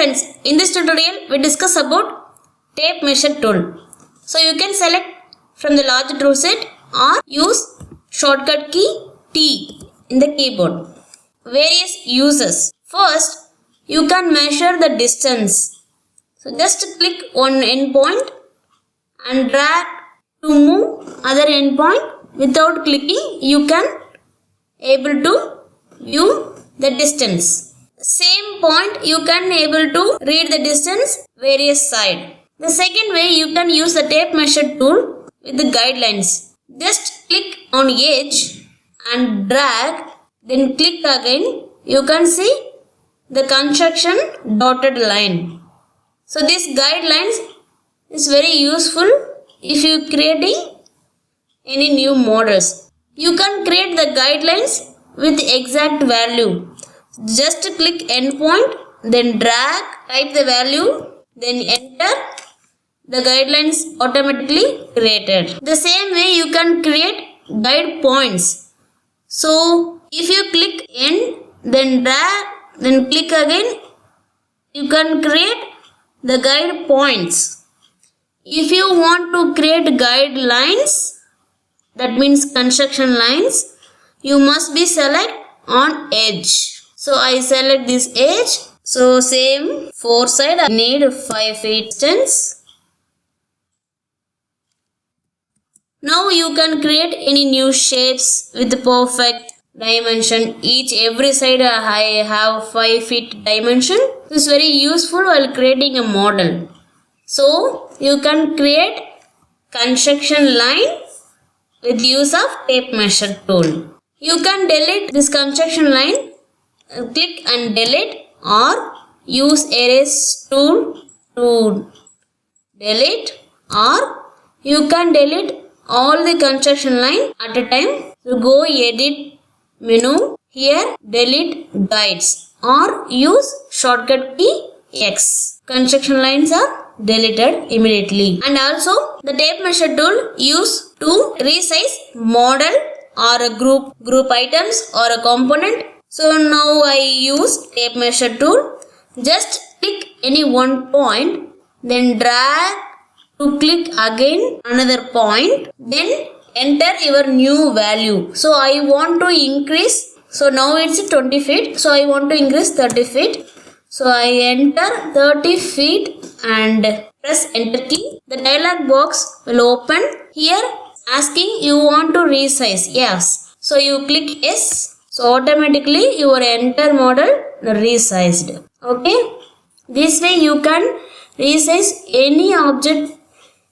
friends, in this tutorial we discuss about tape measure tool. So you can select from the large tool set or use shortcut key T in the keyboard. Various uses. First, you can measure the distance. So just click one endpoint and drag to move other endpoint. Without clicking, you can able to view the distance. Same point you can able to read the distance various side. The second way, you can use the tape measure tool with the guidelines. Just click on edge and drag, then click again. You can see the construction dotted line. So this guidelines is very useful if you creating any new models. You can create the guidelines with exact value. Just click endpoint, then drag, type the value, then enter. The guidelines automatically created. The same way you can create guide points. So if you click end, then drag, then click again, you can create the guide points. If you want to create guidelines, that means construction lines, you must be select on edge. So I select this edge. So same 4 side, I need 5 feet distance. Now you can create any new shapes with perfect dimension. Every side I have 5 feet dimension. This is very useful while creating a model. So you can create construction line with use of tape measure tool. You can delete this construction line. Click and delete or use erase tool to delete, or you can delete all the construction line at a time. So go edit menu, here delete guides or use shortcut key X. Construction lines are deleted immediately. And also the tape measure tool used to resize model or a group items or a component. So now I use tape measure tool. Just click any one point, then drag to click again another point, then enter your new value. So I want to increase. So now it's 20 feet. So I want to increase 30 feet. So I enter 30 feet and press enter key. The dialog box will open. Here asking you want to resize. Yes. So you click yes. So automatically your entire model resized. Okay. This way you can resize any object,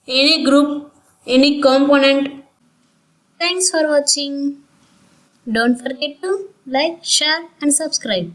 any group, any component. Thanks for watching. Don't forget to like, share and subscribe.